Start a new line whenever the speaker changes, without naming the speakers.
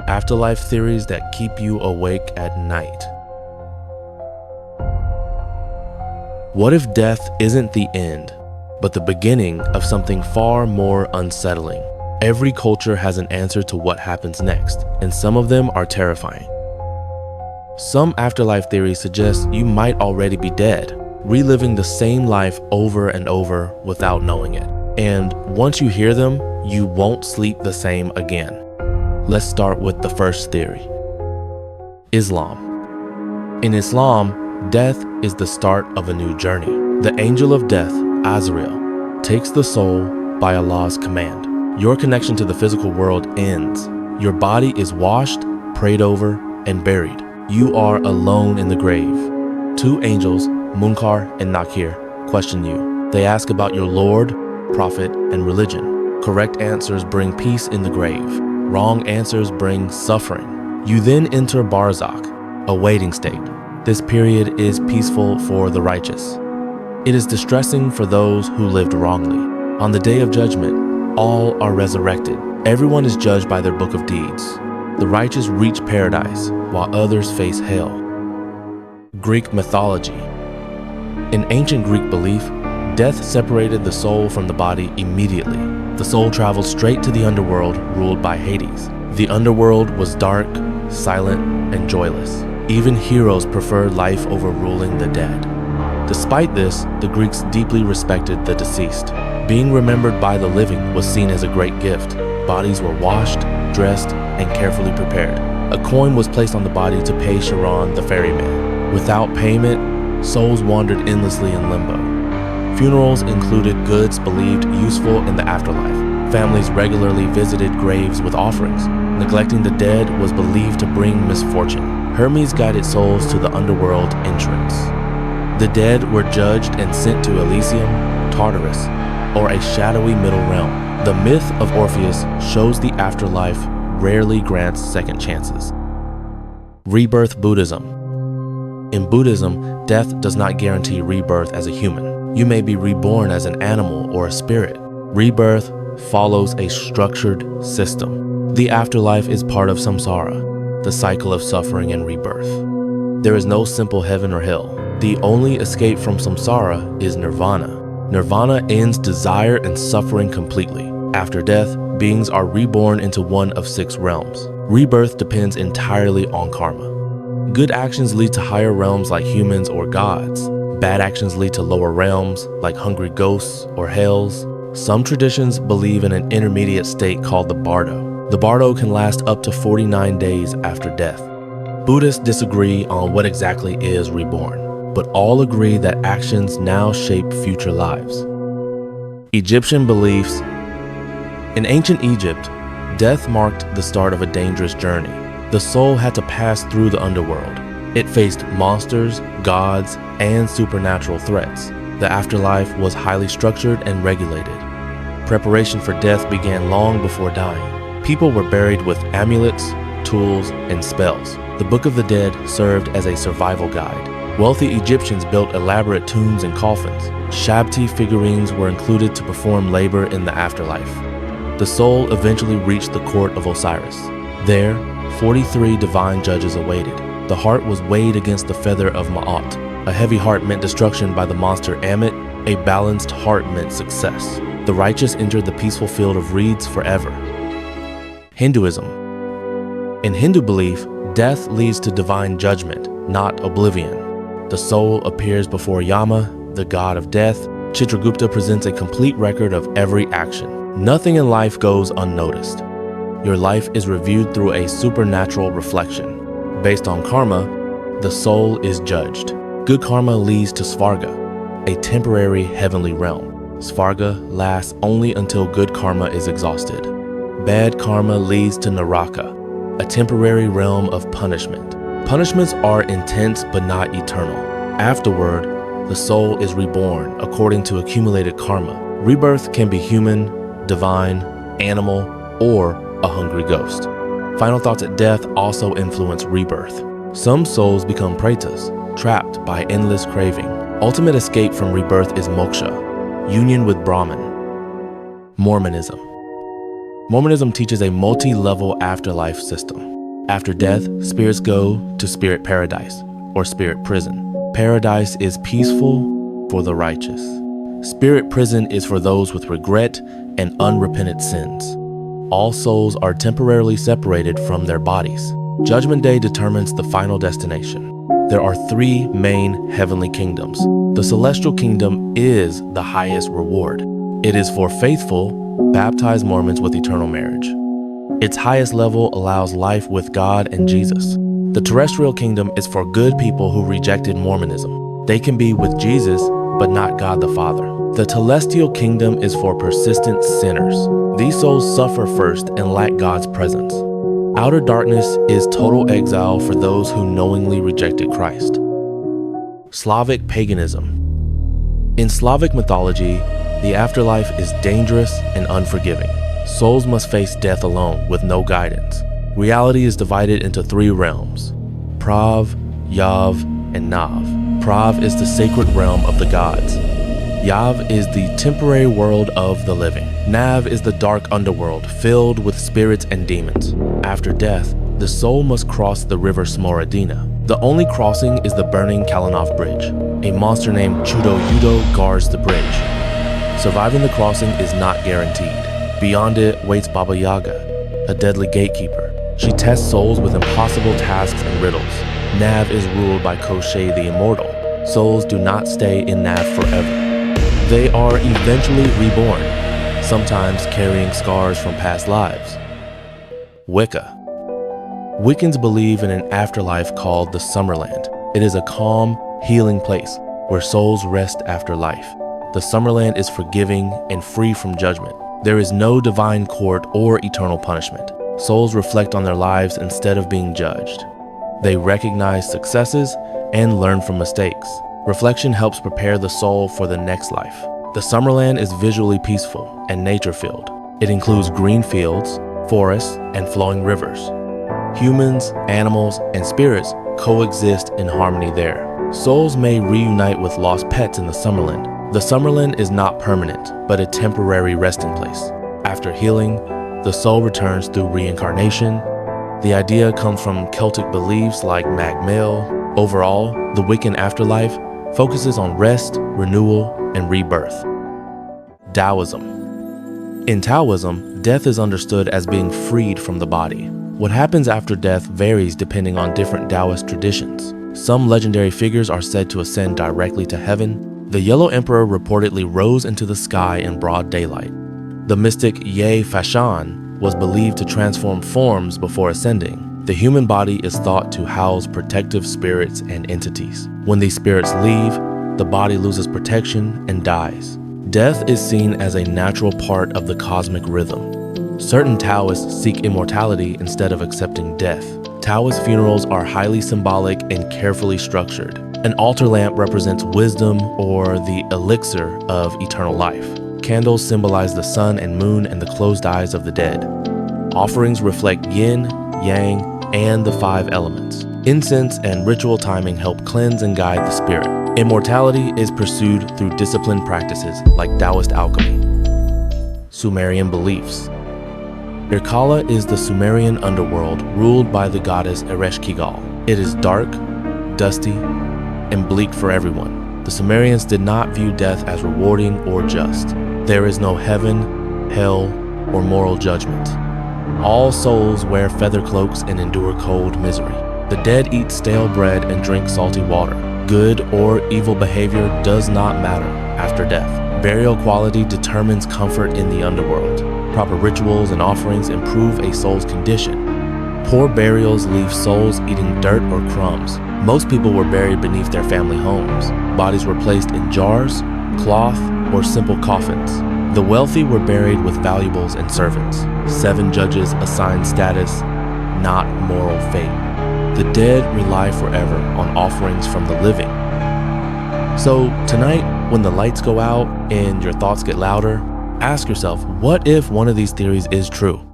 Afterlife theories that keep you awake at night. What if death isn't the end, but the beginning of something far more unsettling? Every culture has an answer to what happens next, and some of them are terrifying. Some afterlife theories suggest you might already be dead, reliving the same life over and over without knowing it. And once you hear them, you won't sleep the same again. Let's start with the first theory. Islam. In Islam, death is the start of a new journey. The angel of death, Azrael, takes the soul by Allah's command. Your connection to the physical world ends. Your body is washed, prayed over, and buried. You are alone in the grave. Two angels, Munkar and Nakir, question you. They ask about your Lord, Prophet, and religion. Correct answers bring peace in the grave. Wrong answers bring suffering. You then enter Barzakh, a waiting state. This period is peaceful for the righteous. It is distressing for those who lived wrongly. On the day of judgment, all are resurrected. Everyone is judged by their book of deeds. The righteous reach paradise, while others face hell. Greek mythology. In ancient Greek belief, death separated the soul from the body immediately. The soul traveled straight to the underworld, ruled by Hades. The underworld was dark, silent, and joyless. Even heroes preferred life over ruling the dead. Despite this, the Greeks deeply respected the deceased. Being remembered by the living was seen as a great gift. Bodies were washed, dressed, and carefully prepared. A coin was placed on the body to pay Charon the ferryman. Without payment, souls wandered endlessly in limbo. Funerals included goods believed useful in the afterlife. Families regularly visited graves with offerings. Neglecting the dead was believed to bring misfortune. Hermes guided souls to the underworld entrance. The dead were judged and sent to Elysium, Tartarus, or a shadowy middle realm. The myth of Orpheus shows the afterlife rarely grants second chances. Rebirth Buddhism. In Buddhism, death does not guarantee rebirth as a human. You may be reborn as an animal or a spirit. Rebirth follows a structured system. The afterlife is part of samsara, the cycle of suffering and rebirth. There is no simple heaven or hell. The only escape from samsara is nirvana. Nirvana ends desire and suffering completely. After death, beings are reborn into one of 6 realms. Rebirth depends entirely on karma. Good actions lead to higher realms like humans or gods. Bad actions lead to lower realms like hungry ghosts or hells. Some traditions believe in an intermediate state called the bardo. The bardo can last up to 49 days after death. Buddhists disagree on what exactly is reborn, but all agree that actions now shape future lives. Egyptian beliefs. In ancient Egypt, death marked the start of a dangerous journey. The soul had to pass through the underworld. It faced monsters, gods, and supernatural threats. The afterlife was highly structured and regulated. Preparation for death began long before dying. People were buried with amulets, tools, and spells. The Book of the Dead served as a survival guide. Wealthy Egyptians built elaborate tombs and coffins. Shabti figurines were included to perform labor in the afterlife. The soul eventually reached the court of Osiris. There, 43 divine judges awaited. The heart was weighed against the feather of Ma'at. A heavy heart meant destruction by the monster Ammit. A balanced heart meant success. The righteous entered the peaceful field of reeds forever. Hinduism. In Hindu belief, death leads to divine judgment, not oblivion. The soul appears before Yama, the god of death. Chitragupta presents a complete record of every action. Nothing in life goes unnoticed. Your life is reviewed through a supernatural reflection. Based on karma, the soul is judged. Good karma leads to Svarga, a temporary heavenly realm. Svarga lasts only until good karma is exhausted. Bad karma leads to Naraka, a temporary realm of punishment. Punishments are intense but not eternal. Afterward, the soul is reborn according to accumulated karma. Rebirth can be human, divine, animal, or a hungry ghost. Final thoughts at death also influence rebirth. Some souls become pretas, trapped by endless craving. Ultimate escape from rebirth is moksha, union with Brahman. Mormonism. Mormonism teaches a multi-level afterlife system. After death, spirits go to spirit paradise or spirit prison. Paradise is peaceful for the righteous. Spirit prison is for those with regret and unrepentant sins. All souls are temporarily separated from their bodies. Judgment Day determines the final destination. There are 3 main heavenly kingdoms. The celestial kingdom is the highest reward. It is for faithful, baptized Mormons with eternal marriage. Its highest level allows life with God and Jesus. The terrestrial kingdom is for good people who rejected Mormonism. They can be with Jesus, but not God the Father. The telestial kingdom is for persistent sinners. These souls suffer first and lack God's presence. Outer darkness is total exile for those who knowingly rejected Christ. Slavic paganism. In Slavic mythology, the afterlife is dangerous and unforgiving. Souls must face death alone with no guidance. Reality is divided into 3 realms: Prav, Yav, and Nav. Prav is the sacred realm of the gods. Yav is the temporary world of the living. Nav is the dark underworld filled with spirits and demons. After death, the soul must cross the river Smorodina. The only crossing is the burning Kalinov Bridge. A monster named Chudo Yudo guards the bridge. Surviving the crossing is not guaranteed. Beyond it waits Baba Yaga, a deadly gatekeeper. She tests souls with impossible tasks and riddles. Nav is ruled by Koschei the Immortal. Souls do not stay in Nav forever. They are eventually reborn, sometimes carrying scars from past lives. Wicca. Wiccans believe in an afterlife called the Summerland. It is a calm, healing place where souls rest after life. The Summerland is forgiving and free from judgment. There is no divine court or eternal punishment. Souls reflect on their lives instead of being judged. They recognize successes and learn from mistakes. Reflection helps prepare the soul for the next life. The Summerland is visually peaceful and nature-filled. It includes green fields, forests, and flowing rivers. Humans, animals, and spirits coexist in harmony there. Souls may reunite with lost pets in the Summerland. The Summerland is not permanent, but a temporary resting place. After healing, the soul returns through reincarnation. The idea comes from Celtic beliefs like Mag-Male. Overall, the Wiccan afterlife focuses on rest, renewal, and rebirth. Taoism. In Taoism, death is understood as being freed from the body. What happens after death varies depending on different Taoist traditions. Some legendary figures are said to ascend directly to heaven. The Yellow Emperor reportedly rose into the sky in broad daylight. The mystic Ye Fashan was believed to transform forms before ascending. The human body is thought to house protective spirits and entities. When these spirits leave, the body loses protection and dies. Death is seen as a natural part of the cosmic rhythm. Certain Taoists seek immortality instead of accepting death. Taoist funerals are highly symbolic and carefully structured. An altar lamp represents wisdom or the elixir of eternal life. Candles symbolize the sun and moon and the closed eyes of the dead. Offerings reflect yin, yang, and the 5 elements. Incense and ritual timing help cleanse and guide the spirit. Immortality is pursued through disciplined practices like Taoist alchemy. Sumerian beliefs. Irkalla is the Sumerian underworld ruled by the goddess Ereshkigal. It is dark, dusty, and bleak for everyone. The Sumerians did not view death as rewarding or just. There is no heaven, hell, or moral judgment. All souls wear feather cloaks and endure cold misery. The dead eat stale bread and drink salty water. Good or evil behavior does not matter after death. Burial quality determines comfort in the underworld. Proper rituals and offerings improve a soul's condition. Poor burials leave souls eating dirt or crumbs. Most people were buried beneath their family homes. Bodies were placed in jars, cloth, or simple coffins. The wealthy were buried with valuables and servants. 7 judges assigned status, not moral fate. The dead rely forever on offerings from the living. So tonight, when the lights go out and your thoughts get louder, ask yourself, what if one of these theories is true?